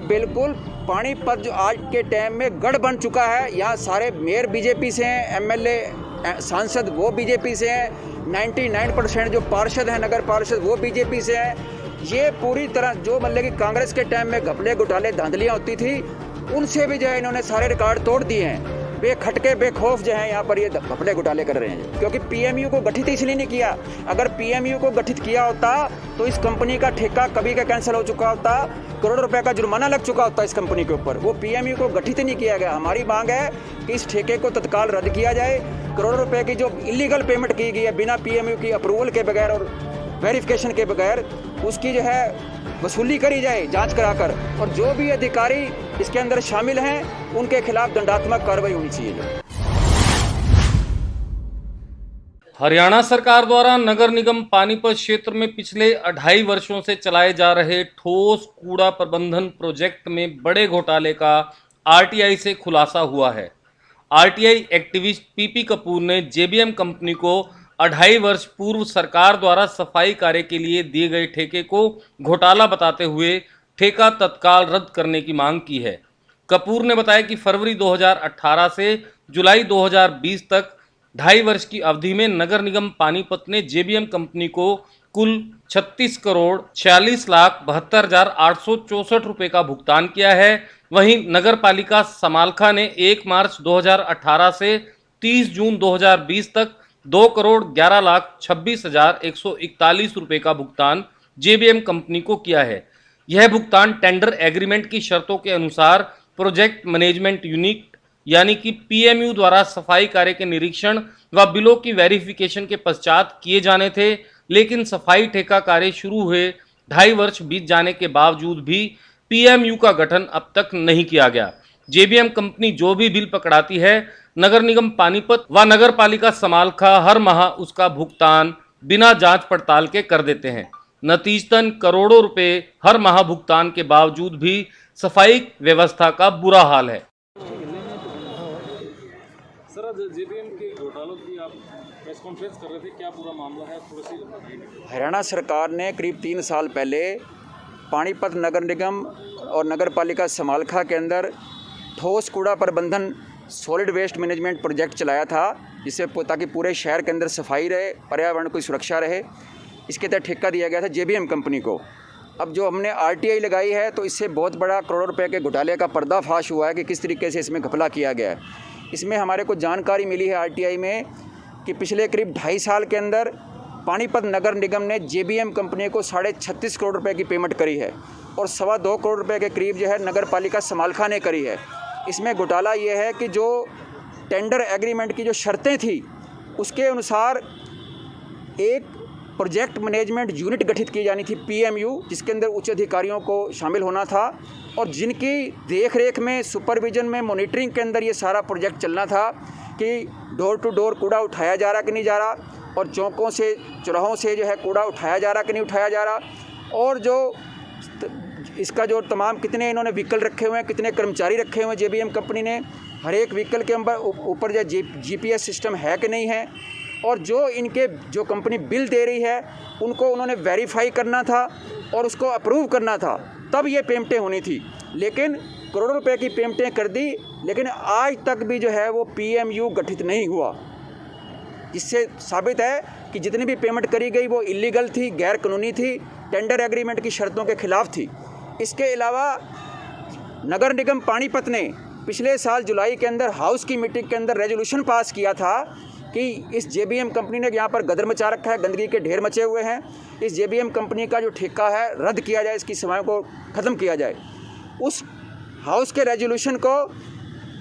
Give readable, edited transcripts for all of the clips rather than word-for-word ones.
बिल्कुल पानीपत जो आज के टाइम में गढ़ बन चुका है। यहाँ सारे मेयर बीजेपी से हैं, एमएलए सांसद वो बीजेपी से हैं, 99% जो पार्षद हैं नगर पार्षद वो बीजेपी से हैं। ये पूरी तरह जो मतलब कि कांग्रेस के टाइम में घपले घोटाले धांधलियाँ होती थी उनसे भी जो है इन्होंने सारे रिकॉर्ड तोड़ दिए हैं। बेखटके बेखौफ जो है यहाँ पर ये घपले घोटाले कर रहे हैं, क्योंकि पीएमयू को गठित इसलिए नहीं किया। अगर पीएमयू को गठित किया होता तो इस कंपनी का ठेका कभी का कैंसिल हो चुका होता, करोड़ों रुपए का जुर्माना लग चुका होता इस कंपनी के ऊपर। वो पीएमयू को गठित नहीं किया गया। हमारी मांग है कि इस ठेके को तत्काल रद्द किया जाए। करोड़ों रुपए की जो इलीगल पेमेंट की गई है बिना पीएमयू की अप्रूवल के बगैर और वेरिफिकेशन के बगैर, उसकी जो है वसूली करी जाए जांच कराकर, और जो भी अधिकारी इसके अंदर शामिल हैं उनके खिलाफ दंडात्मक कार्रवाई होनी चाहिए। हरियाणा सरकार द्वारा नगर निगम पानीपत क्षेत्र में पिछले 2.5 वर्षों से चलाए जा रहे ठोस कूड़ा प्रबंधन प्रोजेक्ट में बड़े घोटाले का आरटीआई से खुलासा हुआ है। आरटीआई एक्टिविस्ट पीपी कपूर ने जेबीएम कंपनी को 2.5 वर्ष पूर्व सरकार द्वारा सफाई कार्य के लिए दिए गए ठेके को घोटाला बताते हुए ठेका तत्काल रद्द करने की मांग की है। कपूर ने बताया कि फरवरी 2018 से जुलाई 2020 तक 2.5 वर्ष की अवधि में नगर निगम पानीपत ने जेबीएम कंपनी को कुल 36,46,72,864 रुपए का भुगतान किया है। वहीं नगर पालिका समालखा ने 1 मार्च 2018 से 30 जून 2020 तक 2,11,26,141 रुपए का भुगतान जेबीएम कंपनी को किया है। यह भुगतान टेंडर एग्रीमेंट की शर्तों के अनुसार प्रोजेक्ट मैनेजमेंट यूनिट यानी कि पीएमयू द्वारा सफाई कार्य के निरीक्षण व बिलों की वेरिफिकेशन के पश्चात किए जाने थे, लेकिन सफाई ठेका कार्य शुरू हुए 2.5 वर्ष बीत जाने के बावजूद भी पीएमयू का गठन अब तक नहीं किया गया। जेबीएम कंपनी जो भी बिल पकड़ाती है, नगर निगम पानीपत व नगर पालिका समालखा हर माह उसका भुगतान बिना जांच पड़ताल के कर देते हैं। नतीजतन करोड़ों रुपए हर माह भुगतान के बावजूद भी सफाई व्यवस्था का बुरा हाल है। सर, आज जेबीएम के घोटालों की आप प्रेस कॉन्फ्रेंस कर रहे थे, क्या पूरा मामला है थोड़ी सी बताइए। हरियाणा सरकार ने करीब 3 साल पहले पानीपत नगर निगम और नगर पालिका समालखा के अंदर ठोस कूड़ा प्रबंधन सॉलिड वेस्ट मैनेजमेंट प्रोजेक्ट चलाया था, जिससे ताकि पूरे शहर के अंदर सफाई रहे, पर्यावरण की सुरक्षा रहे। इसके तहत ठेका दिया गया था जेबीएम कंपनी को। अब जो हमने आरटीआई लगाई है तो इससे बहुत बड़ा करोड़ों रुपए के घोटाले का पर्दाफाश हुआ है कि किस तरीके से इसमें घपला किया गया है। इसमें हमारे को जानकारी मिली है आरटीआई में कि पिछले करीब 2.5 साल के अंदर पानीपत नगर निगम ने जेबीएम कंपनी को 36.5 करोड़ रुपए की पेमेंट करी है और 2.25 करोड़ रुपए के करीब जो है नगर पालिका समालखा ने करी है। इसमें घोटाला ये है कि जो टेंडर एग्रीमेंट की जो शर्तें थी उसके अनुसार एक प्रोजेक्ट मैनेजमेंट यूनिट गठित की जानी थी पीएमयू, जिसके अंदर उच्च अधिकारियों को शामिल होना था और जिनकी देखरेख में, सुपरविजन में, मॉनिटरिंग के अंदर ये सारा प्रोजेक्ट चलना था कि डोर टू डोर कूड़ा उठाया जा रहा कि नहीं जा रहा, और चौकों से, चौराहों से जो है कूड़ा उठाया जा रहा कि नहीं उठाया जा रहा, और जो इसका जो तमाम कितने इन्होंने व्हीकल रखे हुए हैं, कितने कर्मचारी रखे हुए हैं जेबीएम कंपनी ने, हर एक व्हीकल के ऊपर जो जीपीएस सिस्टम है कि नहीं है, और जो इनके जो कंपनी बिल दे रही है उनको उन्होंने वेरीफाई करना था और उसको अप्रूव करना था, तब ये पेमेंटें होनी थी। लेकिन करोड़ों रुपए की पेमेंटें कर दी, लेकिन आज तक भी जो है वो पीएमयू गठित नहीं हुआ, जिससे साबित है कि जितनी भी पेमेंट करी गई वो इलीगल थी, गैर कानूनी थी, टेंडर एग्रीमेंट की शर्तों के खिलाफ थी। इसके अलावा नगर निगम पानीपत ने पिछले साल जुलाई के अंदर हाउस की मीटिंग के अंदर रेजोल्यूशन पास किया था कि इस जेबीएम कंपनी ने यहाँ पर गदर मचा रखा है, गंदगी के ढेर मचे हुए हैं, इस जेबीएम कंपनी का जो ठेका है रद्द किया जाए, इसकी सेवाओं को ख़त्म किया जाए। उस हाउस के रेजोल्यूशन को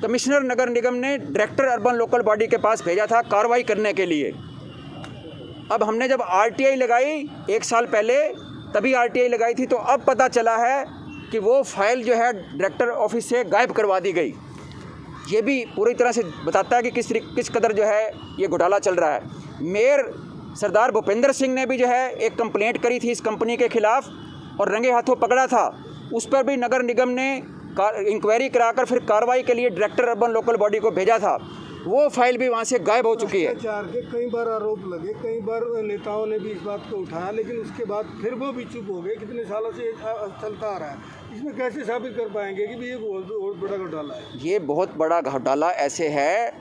कमिश्नर नगर निगम ने डायरेक्टर अर्बन लोकल बॉडी के पास भेजा था कार्रवाई करने के लिए। अब हमने जब आरटीआई लगाई 1 साल पहले, तभी आरटीआई लगाई थी, तो अब पता चला है कि वो फाइल जो है डायरेक्टर ऑफिस से गायब करवा दी गई। ये भी पूरी तरह से बताता है कि किस कदर जो है ये घोटाला चल रहा है। मेयर सरदार भूपेंद्र सिंह ने भी जो है एक कंप्लेंट करी थी इस कंपनी के खिलाफ और रंगे हाथों पकड़ा था। उस पर भी नगर निगम ने इंक्वायरी कराकर फिर कार्रवाई के लिए डायरेक्टर अर्बन लोकल बॉडी को भेजा था। वो फाइल भी वहाँ से गायब हो चुकी है। भ्रष्टाचार के कई बार आरोप लगे, कई बार नेताओं ने भी इस बात को उठाया, लेकिन उसके बाद फिर वो भी चुप हो गए। कितने सालों से ये चलता आ रहा है, इसमें कैसे साबित कर पाएंगे कि ये बहुत बड़ा घोटाला है? ये बहुत बड़ा घोटाला ऐसे है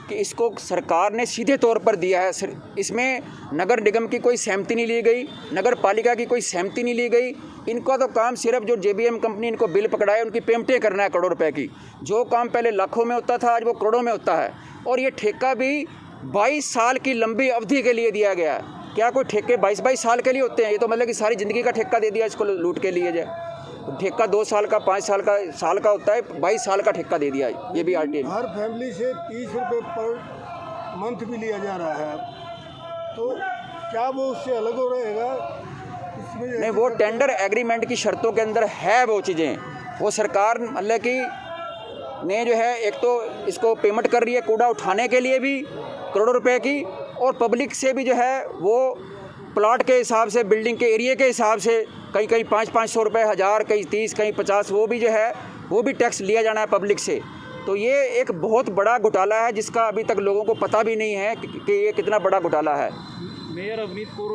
कि इसको सरकार ने सीधे तौर पर दिया है। इसमें नगर निगम की कोई सहमति नहीं ली गई, नगर पालिका की कोई सहमति नहीं ली गई। इनका तो काम सिर्फ जो JBM कंपनी इनको बिल पकड़ाए उनकी पेमेंटें करना है करोड़ों रुपए की। जो काम पहले लाखों में होता था आज वो करोड़ों में होता है। और ये ठेका भी 22 साल की लंबी अवधि के लिए दिया गया है। क्या कोई ठेके 22 साल के लिए होते हैं? ये तो मतलब कि सारी ज़िंदगी का ठेका दे दिया इसको लूट के लिए जाए। ठेका 2 साल का, 5 साल का होता है, 22 साल का ठेका दे दिया ये भी RTI। हर फैमिली से 30 रुपये पर मंथ भी लिया जा रहा है, तो क्या वो उससे अलग हो रहेगा? नहीं, वो टेंडर एग्रीमेंट की शर्तों के अंदर है वो चीज़ें। वो सरकार मतलब कि ने जो है एक तो इसको पेमेंट कर रही है कूड़ा उठाने के लिए भी करोड़ों रुपए की, और पब्लिक से भी जो है वो प्लाट के हिसाब से, बिल्डिंग के एरिया के हिसाब से कहीं 500 रुपये, 1000, कहीं 30, कहीं 50, वो भी जो है वो भी टैक्स लिया जाना है पब्लिक से। तो ये एक बहुत बड़ा घोटाला है जिसका अभी तक लोगों को पता भी नहीं है कि ये कितना बड़ा घोटाला है। मेयर अवनीत कौर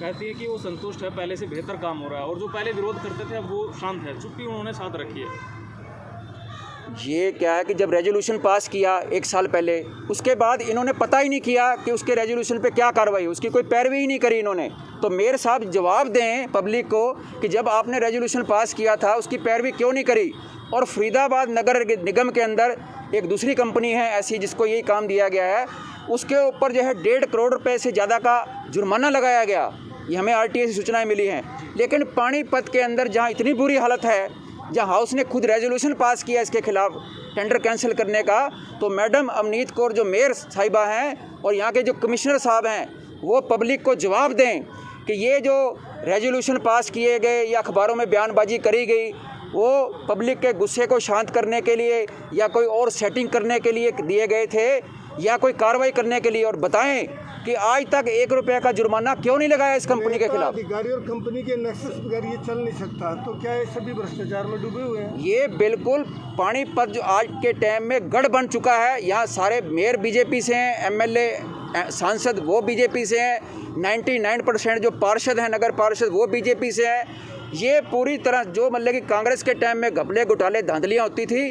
कहती है कि वो संतुष्ट है, पहले से बेहतर काम हो रहा है, और जो पहले विरोध करते थे अब वो शांत है। चुप्पी उन्होंने साथ रखी है। ये क्या है कि जब रेजोल्यूशन पास किया 1 साल पहले, उसके बाद इन्होंने पता ही नहीं किया कि उसके रेजोल्यूशन पे क्या कार्रवाई, उसकी कोई पैरवी ही नहीं करी इन्होंने। तो मेयर साहब जवाब दें पब्लिक को कि जब आपने रेजोल्यूशन पास किया था उसकी पैरवी क्यों नहीं करी। और फरीदाबाद नगर निगम के अंदर एक दूसरी कंपनी है ऐसी जिसको यही काम दिया गया है, उसके ऊपर जो है 1.5 करोड़ रुपए से ज़्यादा का जुर्माना लगाया गया। ये हमें RTI से सूचनाएं मिली हैं। लेकिन पानीपत के अंदर जहाँ इतनी बुरी हालत है, जहाँ हाउस ने खुद रेजोल्यूशन पास किया इसके खिलाफ टेंडर कैंसिल करने का, तो मैडम अवनीत कौर जो मेयर साहिबा हैं और यहाँ के जो कमिश्नर साहब हैं वो पब्लिक को जवाब दें कि ये जो रेजोल्यूशन पास किए गए या अखबारों में बयानबाजी करी गई वो पब्लिक के गुस्से को शांत करने के लिए या कोई और सेटिंग करने के लिए दिए गए थे या कोई कार्रवाई करने के लिए। और बताएं कि आज तक 1 रुपये का जुर्माना क्यों नहीं लगाया इस कंपनी के खिलाफ। अधिकारी और कंपनी के नेक्सस बगैर ये चल नहीं सकता, तो क्या ये सभी भ्रष्टाचार में डूबे हुए हैं? ये बिल्कुल पानीपत जो आज के टाइम में गढ़ बन चुका है। यहाँ सारे मेयर BJP से हैं, MLA सांसद वो BJP से हैं, 99% जो पार्षद हैं नगर पार्षद वो BJP से हैं। ये पूरी तरह जो मतलब कि कांग्रेस के टाइम में घपले घोटाले धांधलियाँ होती थी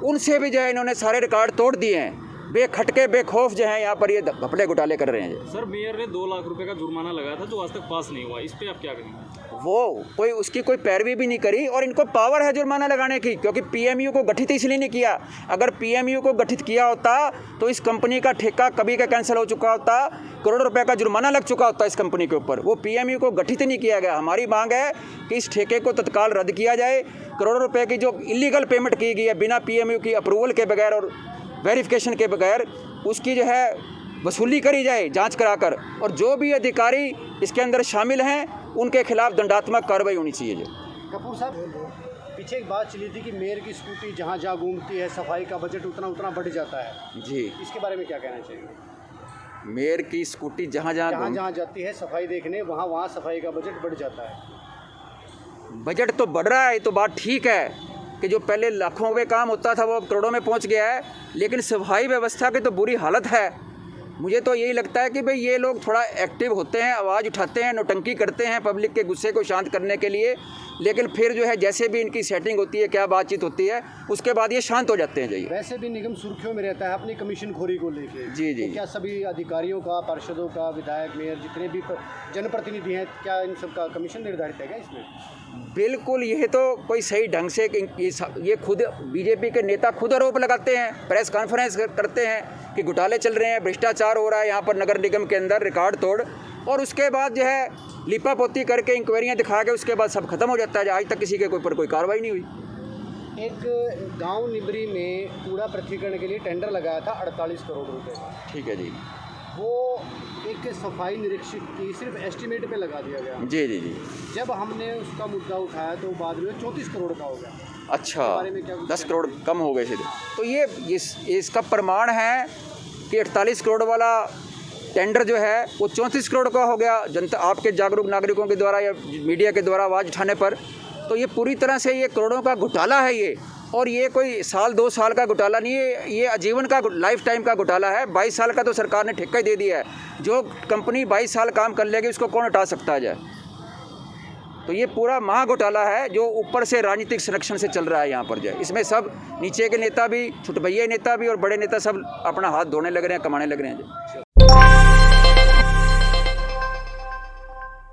उनसे भी जो है इन्होंने सारे रिकॉर्ड तोड़ दिए हैं। बेखटके बेखौफ जो है यहाँ पर ये घपले घोटाले कर रहे हैं। सर, मेयर ने 2 लाख रुपए का जुर्माना लगाया था जो आज तक पास नहीं हुआ, इस पे आप क्या कहेंगे? वो उसकी कोई पैरवी भी नहीं करी और इनको पावर है जुर्माना लगाने की, क्योंकि PMU को गठित इसलिए नहीं किया। अगर PMU को गठित किया होता तो इस कंपनी का ठेका कभी का कैंसिल हो चुका होता, करोड़ों रुपए का जुर्माना लग चुका होता इस कंपनी के ऊपर। वो PMU को गठित नहीं किया गया। हमारी मांग है कि इस ठेके को तत्काल रद्द किया जाए। करोड़ों रुपए की जो इलीगल पेमेंट की गई है बिना PMU की अप्रूवल के बगैर और वेरिफिकेशन के बगैर, उसकी जो है वसूली करी जाए जांच कराकर, और जो भी अधिकारी इसके अंदर शामिल हैं उनके खिलाफ दंडात्मक कार्रवाई होनी चाहिए। जो कपूर साहब, पीछे एक बात चली थी कि मेयर की स्कूटी जहाँ जहाँ घूमती है सफाई का बजट उतना बढ़ जाता है जी, इसके बारे में क्या कहना चाहिए? मेयर की स्कूटी जहाँ जहाँ जाती है सफाई देखने वहाँ सफाई का बजट बढ़ जाता है। बजट तो बढ़ रहा है, तो बात ठीक है कि जो पहले लाखों में काम होता था वो करोड़ों में पहुंच गया है, लेकिन सफाई व्यवस्था की तो बुरी हालत है। मुझे तो यही लगता है कि भाई ये लोग थोड़ा एक्टिव होते हैं, आवाज़ उठाते हैं, नौटंकी करते हैं पब्लिक के गुस्से को शांत करने के लिए, लेकिन फिर जो है जैसे भी इनकी सेटिंग होती है, क्या बातचीत होती है, उसके बाद ये शांत हो जाते हैं। जी, वैसे भी निगम सुर्खियों में रहता है अपनी कमीशन खोरी को लेके। जी जी, तो क्या सभी अधिकारियों का, पार्षदों का, विधायक, मेयर, जितने भी जनप्रतिनिधि हैं, क्या इन सब का कमीशन निर्धारित है क्या इसमें? बिल्कुल, ये तो कोई सही ढंग से ये खुद BJP के नेता खुद आरोप लगाते हैं, प्रेस कॉन्फ्रेंस करते हैं कि घोटाले चल रहे हैं, भ्रष्टाचार हो रहा है यहाँ पर नगर निगम के अंदर रिकॉर्ड तोड़, और उसके बाद जो है लिपापोती करके इंक्वायरियाँ दिखा के उसके बाद सब खत्म हो जाता है। आज तक किसी के ऊपर कोई कार्रवाई नहीं हुई। एक गांव निबरी में कूड़ा पृथक्करण के लिए टेंडर लगाया था 48 करोड़ रुपए का। ठीक है जी, वो एक सफाई निरीक्षक की सिर्फ एस्टीमेट पे लगा दिया गया। जी जी जी, जब हमने उसका मुद्दा उठाया तो बाद में 34 करोड़ का हो गया। अच्छा, 10 करोड़ कम हो गए सीधे। तो ये इसका प्रमाण है कि 48 करोड़ वाला टेंडर जो है वो 34 करोड़ का हो गया जनता आपके जागरूक नागरिकों के द्वारा या मीडिया के द्वारा आवाज़ उठाने पर। तो ये पूरी तरह से ये करोड़ों का घोटाला है ये। और ये कोई साल 2 साल का घोटाला नहीं है, ये आजीवन का लाइफ टाइम का घोटाला है। 22 साल का तो सरकार ने ठेका ही दे दिया है। जो कंपनी 22 साल काम कर लेगी उसको कौन हटा सकता है जाए। तो ये पूरा महा घोटाला है जो ऊपर से राजनीतिक संरक्षण से चल रहा है यहाँ पर जाए। इसमें सब नीचे के नेता भी, छुटभैया नेता भी और बड़े नेता सब अपना हाथ धोने लग रहे हैं, कमाने लग रहे हैं।